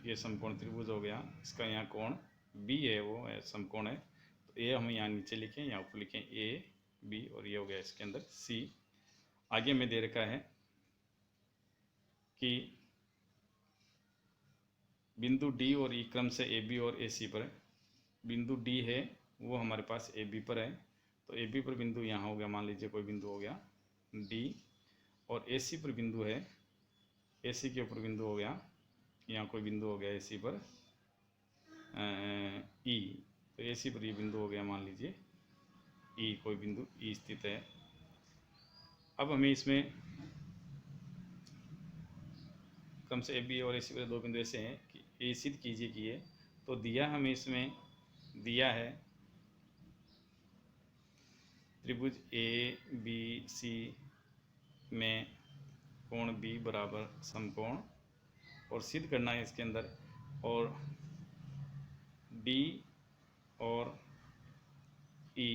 ये समकोण त्रिभुज हो गया, इसका यहाँ कोण B है, वो है समकोण है, तो A हम यहाँ नीचे लिखें, यहाँ ऊपर लिखें A B और ये हो गया इसके अंदर C। आगे में दे रखा है कि बिंदु डी और ई क्रम से ए बी और ए सी पर है। बिंदु डी है वो हमारे पास ए बी पर है, तो ए बी पर बिंदु यहाँ हो गया, मान लीजिए कोई बिंदु हो गया डी, और ए सी पर बिंदु है, ए सी के ऊपर बिंदु हो गया, यहाँ कोई बिंदु हो गया ए सी पर ई, तो ए सी पर ये बिंदु हो गया मान लीजिए ई, कोई बिंदु ई स्थित है। अब हमें इसमें क्रम से ए बी और ए सी पर दो बिंदु ऐसे हैं कि ए सिद्ध कीजिए कि ये, तो दिया हमें इसमें दिया है त्रिभुज ए बी सी में कोण बी बराबर समकोण, और सिद्ध करना है इसके अंदर, और डी और ई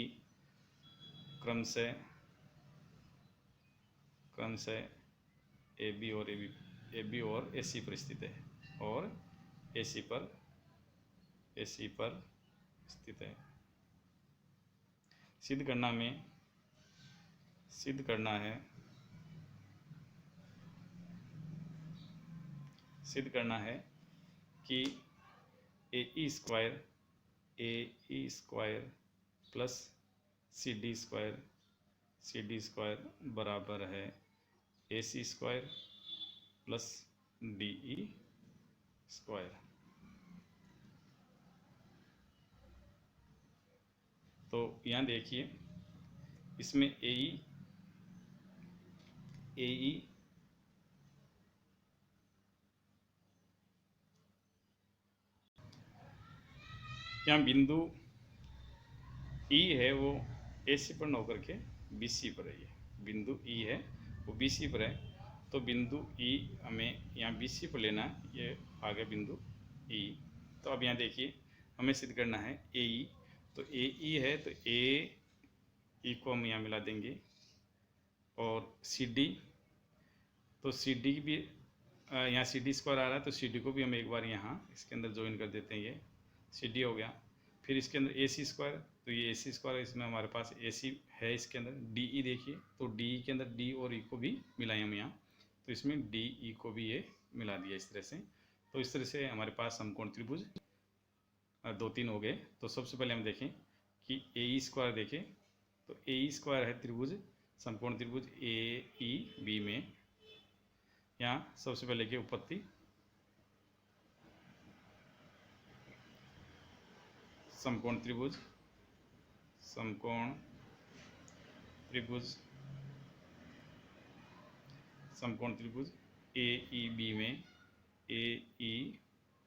क्रम से ए बी और ए सी पर स्थित है, और ए सी पर स्थित है। सिद्ध करना है कि A E square plus C D square बराबर है A C square plus D E square. तो यहाँ देखिए इसमें ए ई यहाँ बिंदु ई है वो ए सी पर न होकर के बी सी पर है, ये बिंदु ई है वो बी सी पर है, तो बिंदु ई हमें यहाँ बी सी पर लेना है, ये आ गया बिंदु ई। तो अब यहाँ देखिए हमें सिद्ध करना है ए ई, तो ए ई है तो ए ई को हम यहाँ मिला देंगे, और सी डी, तो सी डी भी यहाँ सी डी स्क्वायर आ रहा है, तो सी डी को भी हम एक बार यहाँ इसके अंदर ज्वाइन कर देते हैं, ये सी डी हो गया। फिर इसके अंदर ए सी स्क्वायर, तो ये ए सी स्क्वायर, इसमें हमारे पास ए सी है, इसके अंदर डी ई देखिए, तो डी ई के अंदर डी और ई को भी मिलाएं हम यहाँ, तो इसमें डी ई को भी ये मिला दिया इस तरह से। तो इस तरह से हमारे पास समकोण त्रिभुज 2-3 हो गए। तो सबसे पहले हम देखें कि ए ई स्क्वायर देखें, तो ए ई स्क्वायर है त्रिभुज, समकोण त्रिभुज ए ई बी में। यहाँ सबसे पहले की उत्पत्ति, समकोण त्रिभुज ए ई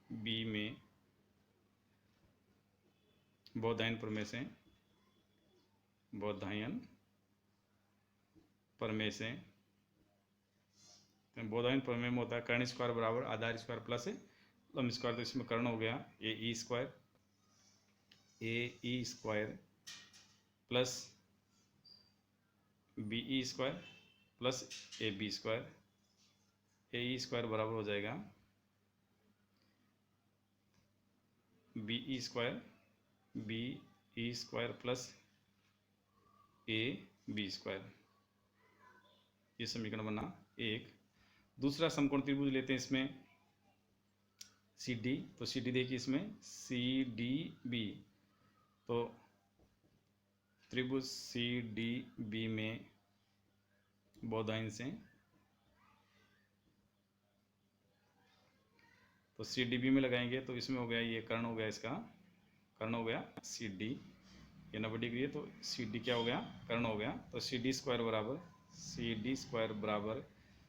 बी में बोधायन प्रमेय से बोधायन प्रमेय में होता है कर्ण स्क्वायर बराबर आधार स्क्वायर प्लस लंब स्क्वायर, तो इसमें कर्ण हो गया A E square plus B E square plus A B square, A E square बराबर हो जाएगा B E square plus A B square, ये समीकरण बना एक। दूसरा समकोण त्रिभुज लेते हैं इसमें सी डी, तो सी डी देखिए इसमें सी डी बी, तो त्रिभुज सी डी बी में बोधायन से, तो सी डी बी में लगाएंगे तो इसमें हो गया ये कर्ण हो गया, इसका कर्ण हो गया सी डी, ये 90 डिग्री है, तो सी डी क्या हो गया, कर्ण हो गया। तो सी डी स्क्वायर बराबर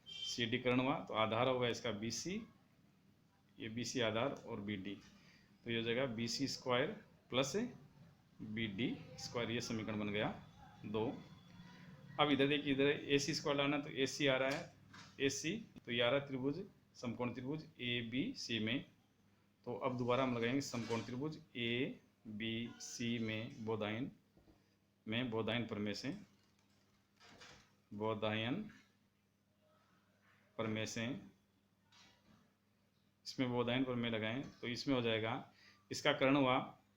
सी डी कर्ण हुआ, तो आधार होगा इसका बी सी, ये बी सी आधार और बी डी, तो ये हो जाएगा B C square plus B D square, ये समीकरण बन गया 2। अब इधर देखिए, इधर ए सी स्क्वायर लाना, तो ए सी आ रहा है, ए सी तो ये आ रहा है त्रिभुज समकोण त्रिभुज ए बी सी में। तो अब दोबारा हम लगाएंगे समकोण त्रिभुज ए बी सी में बोधायन प्रमेय से, इसमें बोधायन प्रमेय लगाएं, तो इसमें हो जाएगा इसका कर्ण हुआ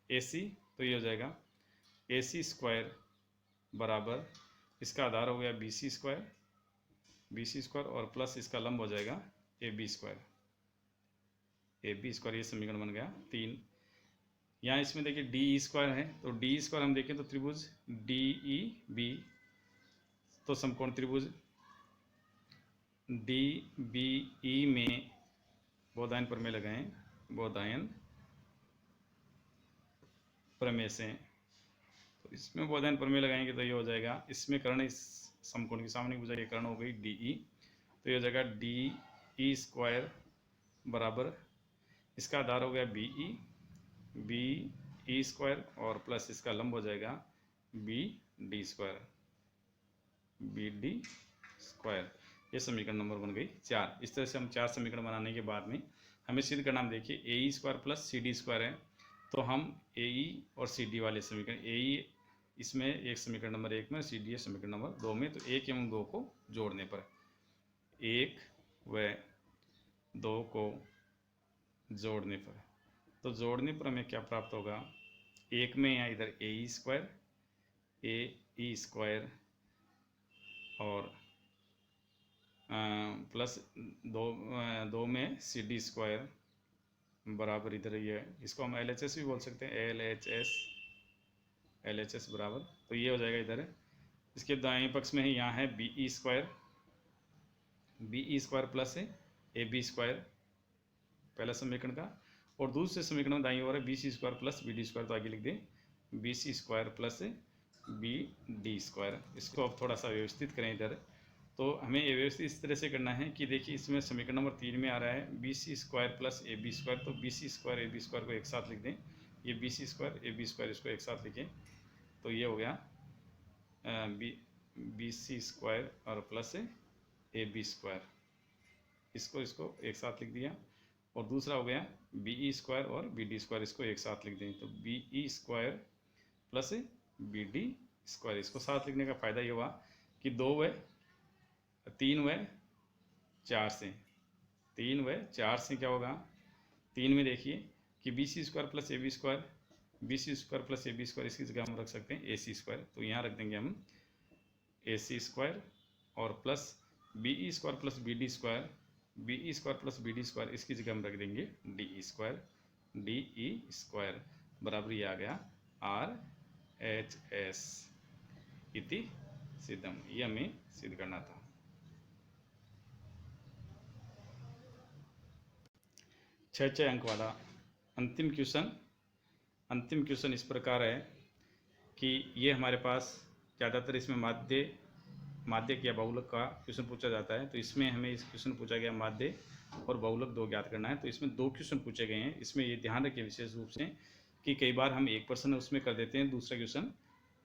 ए सी, तो ये हो जाएगा ए सी स्क्वायर बराबर इसका आधार हो गया बी सी स्क्वायर BC² और प्लस इसका लंब हो जाएगा AB²। AB² ये समीकरण बन गया 3। यहाँ इसमें देखिए DE² है, तो DE² हम देखें तो त्रिभुज DEB, तो समकोण त्रिभुज DBE में बोधायन प्रमेय लगाएं, बोधायन प्रमेय से, तो इसमें बोधायन प्रमेय लगाएंगे तो ये हो जाएगा, इसमें कर्ण इस समकोण की सामने भुजा की कर्ण हो गई DE, तो ये हो जाएगा DE² बराबर इसका आधार हो गया BE² और प्लस इसका लंब हो जाएगा BD²। ये समीकरण नंबर बन गई 4। इस तरह से हम 4 समीकरण बनाने के बाद में हमें सिद्ध करना, हम देखिए AE² प्लस CD² है, तो हम AE और CD वाले समीकरण, AE इसमें एक समीकरण नंबर 1 में, CD है समीकरण नंबर 2 में, तो 1 एवं 2 को जोड़ने पर, 1 व 2 को जोड़ने पर, तो जोड़ने पर हमें क्या प्राप्त होगा, 1 में यहाँ इधर AE² और प्लस 2 में CD² बराबर इधर ये, इसको हम LHS भी बोल सकते हैं, LHS बराबर, तो ये हो जाएगा इधर। इसके दाएं पक्ष में है, यहाँ है BE² प्लस AB² पहला समीकरण का, और दूसरे समीकरण में दाईं ओर है BC² प्लस BD², तो आगे लिख दें BC² प्लस BD²। इसको अब थोड़ा सा व्यवस्थित करें इधर, तो हमें ये व्यवस्थित इस तरह से करना है कि देखिए इसमें समीकरण नंबर 3 में आ रहा है BC² प्लस AB², तो BC² AB² को एक साथ लिख दें, ये BC² AB² इसको एक साथ लिखें, तो ये हो गया BC² और प्लस AB², इसको एक साथ लिख दिया, और दूसरा हो गया BE² और BD², इसको एक साथ लिख दें, तो BE² प्लस BD², इसको साथ लिखने का फ़ायदा ये हुआ कि 3 व 4 से क्या होगा, 3 में देखिए कि BC² plus AB², BC² plus AB², इसकी जगह हम रख सकते हैं AC², तो यहाँ रख देंगे हम AC² और plus BE² plus BD², BE² plus BD², इसकी जगह हम रख देंगे DE² बराबर ये आ गया RHS इति सिद्धम। ये हमें सिद्ध करना था। छः अंक वाला अंतिम क्वेश्चन इस प्रकार है कि ये हमारे पास ज़्यादातर इसमें माध्यक या बहुलक का क्वेश्चन पूछा जाता है, तो इसमें हमें इस क्वेश्चन पूछा गया माध्य और बहुलक 2 ज्ञात करना है। तो इसमें 2 क्वेश्चन पूछे गए हैं। इसमें ये ध्यान रखें विशेष रूप से कि कई बार हम एक प्रश्न उसमें कर देते हैं, दूसरा क्वेश्चन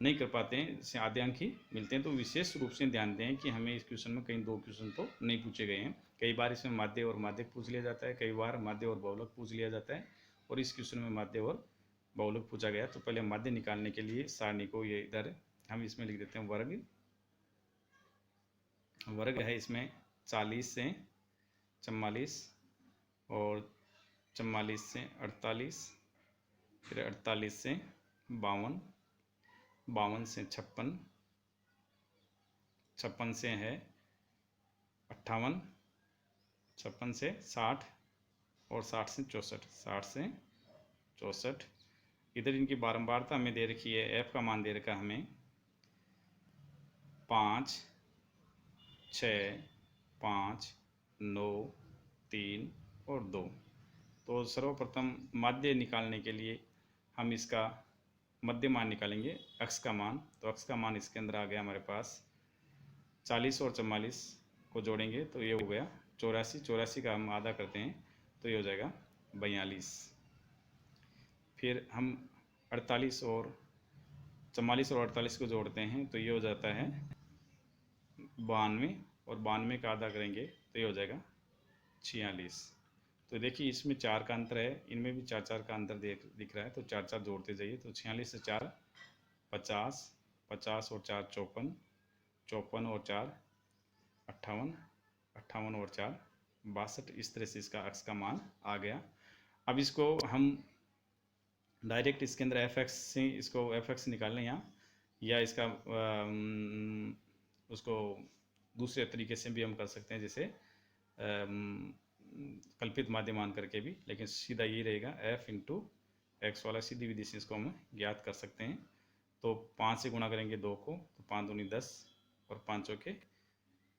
नहीं कर पाते हैं, इससे आधे अंक ही मिलते हैं। तो विशेष रूप से ध्यान दें कि हमें इस क्वेश्चन में कहीं 2 क्वेश्चन तो नहीं पूछे गए हैं। कई बार इसमें माध्य और माध्यक पूछ लिया जाता है, कई बार माध्य और बहुलक पूछ लिया जाता है, और इस क्वेश्चन में माध्य और बहुलक पूछा गया। तो पहले माध्य निकालने के लिए सारणी को ये इधर हम इसमें लिख देते हैं, वर्ग है इसमें 40 से 44 और 44 से 48, फिर 48 से 52, 52 से 56, 56 से है 58, 56 से 60 और 60 से 64, 60 से 64। इधर इनकी बारंबारता हमें दे रखी है, f का मान दे रखा है हमें 5, 6, 5, 9, 3 और 2। तो सर्वप्रथम माध्य निकालने के लिए हम इसका मध्य मान निकालेंगे, x का मान। तो x का मान इसके अंदर आ गया हमारे पास, 40 और 44 को जोड़ेंगे तो ये हो गया 84, 84 का हम आधा करते हैं तो ये हो जाएगा 42। फिर हम 48 और 44 और 48 को जोड़ते हैं तो ये हो जाता है 92, और 92 का आधा करेंगे तो ये हो जाएगा 46। तो देखिए इसमें 4 का अंतर है, इनमें भी 4 का अंतर दिख रहा है, तो 4 जोड़ते जाइए। तो 46 से 4 50, 50 और 4 54, 54 और 4 58, 58 और 4 62। इस तरह से इसका x का मान आ गया। अब इसको हम डायरेक्ट इसके अंदर fx से इसको fx निकाल लें यहाँ, या इसका उसको दूसरे तरीके से भी हम कर सकते हैं, जैसे कल्पित माध्य मान करके भी, लेकिन सीधा यही रहेगा f इंटू एक्स वाला सीधी विधि से इसको हम ज्ञात कर सकते हैं। तो 5 से गुणा करेंगे 2 को, तो 5 दूनी 10 और 5 चौके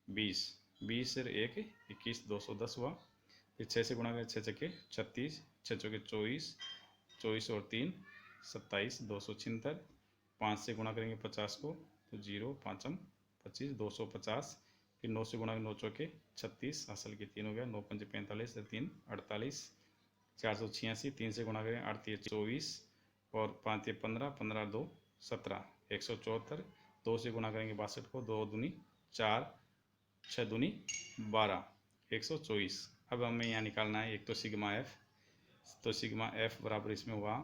20, 20 और 1 21, 210 हुआ। फिर 6 से गुणा करें 6 चौके 36, 6 चौके 24, 24 और 3 27, 276। 5 से गुणा करेंगे 50 को, तो 0 5 25, 250। फिर 9 से गुणा करें 9 चौके 36, असल की 3 हो गया, 9 पंजे 45, 3 48, 486। 3 से गुणा करें 8 24 और 5 15, 15 2 17, 174। 2 से गुणा करेंगे 62 को, 2 दूनी 4, 6 दूनी 12, 124। अब हमें यहाँ निकालना है एक तो सिग्मा एफ, तो सिग्मा एफ बराबर इसमें हुआ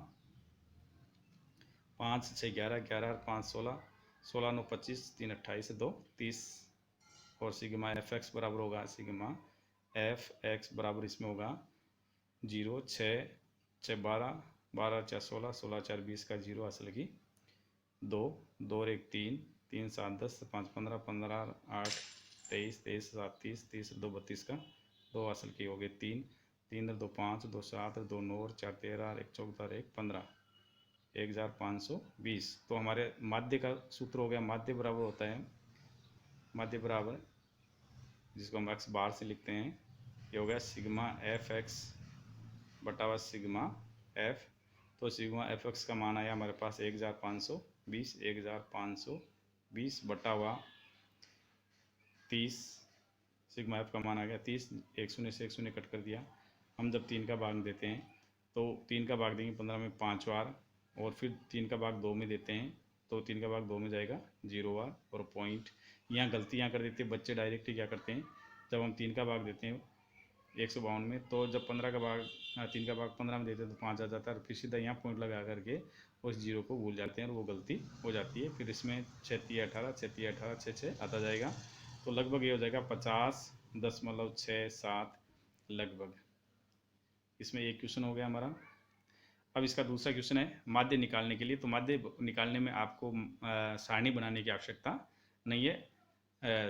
5 6 11, 11 और 5 16, 16 9 25, 3 28, 2 30। और सिग्मा एफ एक्स बराबर होगा, सिग्मा एफ एक्स बराबर इसमें होगा 0 6 6 12, 12 4 16, 16 4 20 का 0 असल की 2, 2 और 1 3, 3 7 10, 5 15, 15 8 23, 23 7 30, 30 2 32 का 2 असल की हो गए 3, 3 और 2 5, 2 7, 2 9 और 4 13, 1 14, 1 15, 1520। तो हमारे माध्य का सूत्र हो गया, माध्य बराबर होता है, माध्य बराबर जिसको हम एक्स बार से लिखते हैं, ये हो गया सिग्मा एफ एक्स बटा हुआ सिग्मा एफ। तो सिग्मा एफ एक्स का मान आया हमारे पास 1520, 1520 बटा हुआ 30। सिग्मा एफ का मान आ गया 30, 1 शून्य से 1 शून्य कट कर दिया। हम जब 3 का भाग देते हैं तो 3 का भाग देंगे 15 में 5 बार, और फिर 3 का भाग 2 में देते हैं तो 3 का भाग 2 में जाएगा 0 बार। और पॉइंट यहाँ गलतियाँ कर देते हैं बच्चे, डायरेक्ट क्या करते हैं, जब हम 3 का भाग देते हैं 152 में, तो जब 15 का भाग 3 का भाग 15 में देते हैं तो 5 आ जाता है, और फिर सीधा यहाँ पॉइंट लगा करके उस 0 को भूल जाते हैं और वो गलती हो जाती है। फिर इसमें 6 3 18, 6 3 18, 6 6 आता जाएगा, तो लगभग ये हो जाएगा 50.67 लगभग। इसमें एक क्वेश्चन हो गया हमारा। अब इसका दूसरा क्वेश्चन है माध्य निकालने के लिए। तो माध्य निकालने में आपको सारणी बनाने की आवश्यकता नहीं है,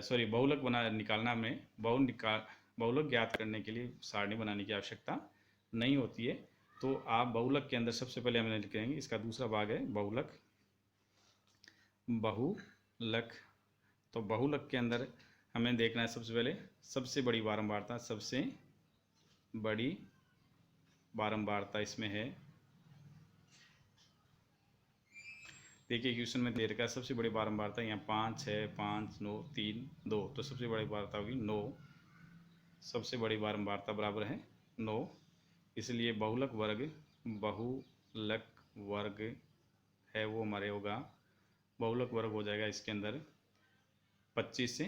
सॉरी बहुलक निकालना में बहुलक ज्ञात करने के लिए सारणी बनाने की आवश्यकता नहीं होती है। तो आप बहुलक के अंदर सबसे पहले हमने लिखेंगे, इसका दूसरा भाग है बहुलक। बहुलक, तो बहुलक के अंदर हमें देखना है सबसे पहले सबसे बड़ी बारंबारता, सबसे बड़ी बारंबारता इसमें है। देखिए क्वेश्चन में दे रखा है सबसे बड़ी बारंबारता, यहाँ 5 6 5 9 3 2, तो सबसे बड़ी बारंबारता होगी 9। सबसे बड़ी बारंबारता बराबर है 9, इसलिए बहुलक वर्ग है वो हमारे होगा, बहुलक वर्ग हो जाएगा इसके अंदर 25 से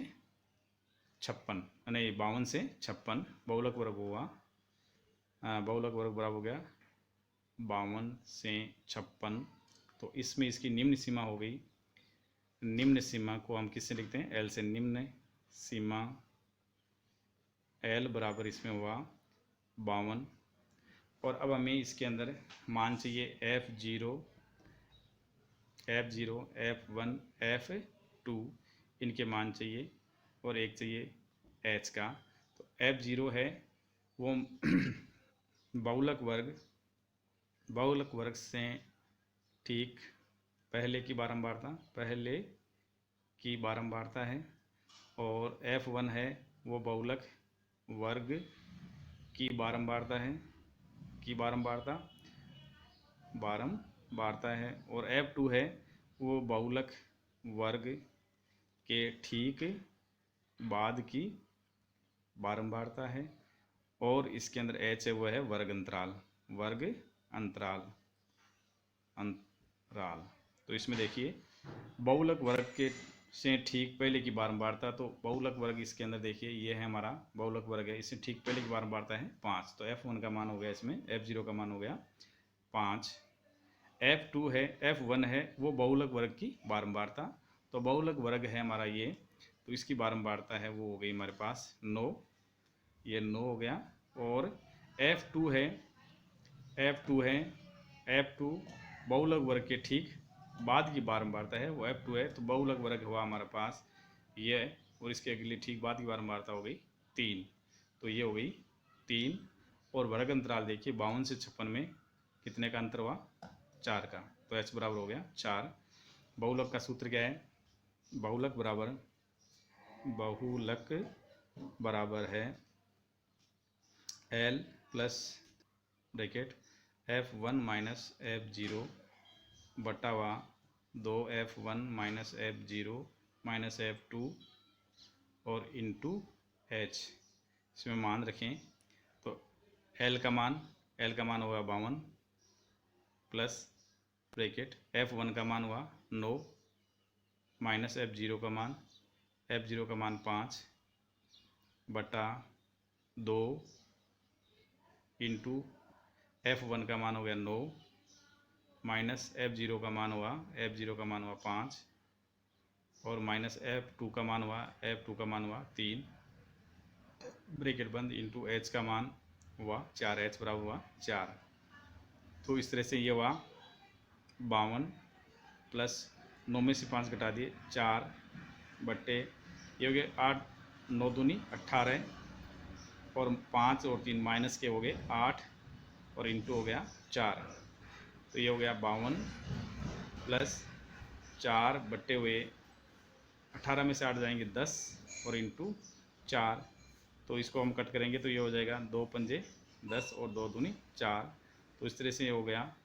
56, नहीं 52 से 56 बहुलक वर्ग हुआ। बहुलक वर्ग बराबर हो गया 52 से 56। तो इसमें इसकी निम्न सीमा हो गई, निम्न सीमा को हम किससे लिखते हैं, एल से। निम्न सीमा एल बराबर इसमें हुआ 52। और अब हमें इसके अंदर मान चाहिए F0, F1, F2, इनके मान चाहिए, और एक चाहिए H का। तो F0 है वो बहुलक वर्ग से ठीक पहले की बारंबारता है, और F1 है वो बहुलक वर्ग की बारंबारता है, और F2 है वो बहुलक वर्ग के ठीक बाद की बारंबारता है, और इसके अंदर H है वो है वर्ग अंतराल। तो इसमें देखिए बहुलक वर्ग के से ठीक पहले की बारंबारता, तो बहुलक वर्ग इसके अंदर देखिए ये है हमारा बहुलक वर्ग है, इससे ठीक पहले की बारंबारता है 5। तो F1 का मान हो गया इसमें, F0 का मान हो गया 5। F2 है, F1 है वो बहुलक वर्ग की बारंबारता, तो बहुलक वर्ग है हमारा ये, तो इसकी बारंबारता है वो हो गई हमारे पास 9, ये 9 हो गया। और F2 बहुलक वर्ग के ठीक बाद की बारंबारता है वो F2 है, तो बहुलक वर्ग हुआ हमारे पास ये और इसके अगली ठीक बाद की बारंबारता हो गई 3, तो ये हो गई 3। और वर्ग अंतराल देखिए 52 से 56 में कितने का अंतर हुआ, 4 का, तो h बराबर हो गया 4। बहुलक का सूत्र क्या है, बहुलक बराबर है L plus bracket F1 minus F0 बटा हुआ 2F1 minus F0 minus F2 और इंटू H। इसमें मान रखें तो L का मान होगा 52 प्लस ब्रैकेट F1 का मान हुआ 9 माइनस F0 का मान 5 बटा 2 इंटू F1 का मान हो गया 9 माइनस F0 का मान हुआ 5 और माइनस F2 का मान हुआ 3 ब्रैकेट बंद इंटू H का मान हुआ 4, H बराबर हुआ 4। तो इस तरह से ये हुआ 52 प्लस 9 में से 5 घटा दिए 4 बट्टे ये हो गए 8, 9 दूनी 18 और 5 और 3 माइनस के हो गए 8 और इंटू हो गया 4, तो ये हो गया 52 प्लस 4 बट्टे हुए 18 में से 8 जाएंगे 10 और इंटू 4, तो इसको हम कट करेंगे तो ये हो जाएगा 2 पंजे 10 और 2 दूनी 4, तो इस तरह से ये हो गया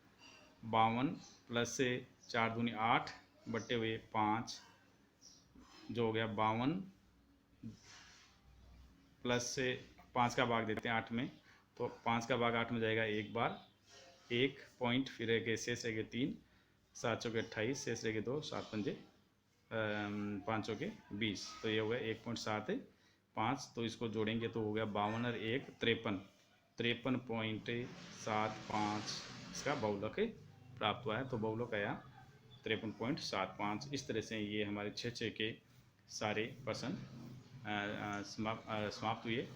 52 प्लस से 4 दूनी 8 बट्टे हुए 5 जो हो गया 52 प्लस से 5 का भाग देते हैं 8 में, तो 5 का भाग 8 में जाएगा एक बार 1 पॉइंट, फिर रह शेष रह गए 3, 7 चौके 28, शेष रह गए 2, 7 पंजे 5 चौके 20, तो ये हो गया 1.75, तो इसको जोड़ेंगे तो हो गया 52 और 1 53.75 इसका बहुलक प्राप्त हुआ है। तो बहुलक आया 53.75। इस तरह से ये हमारे 6 के सारे प्रश्न समाप्त हुए।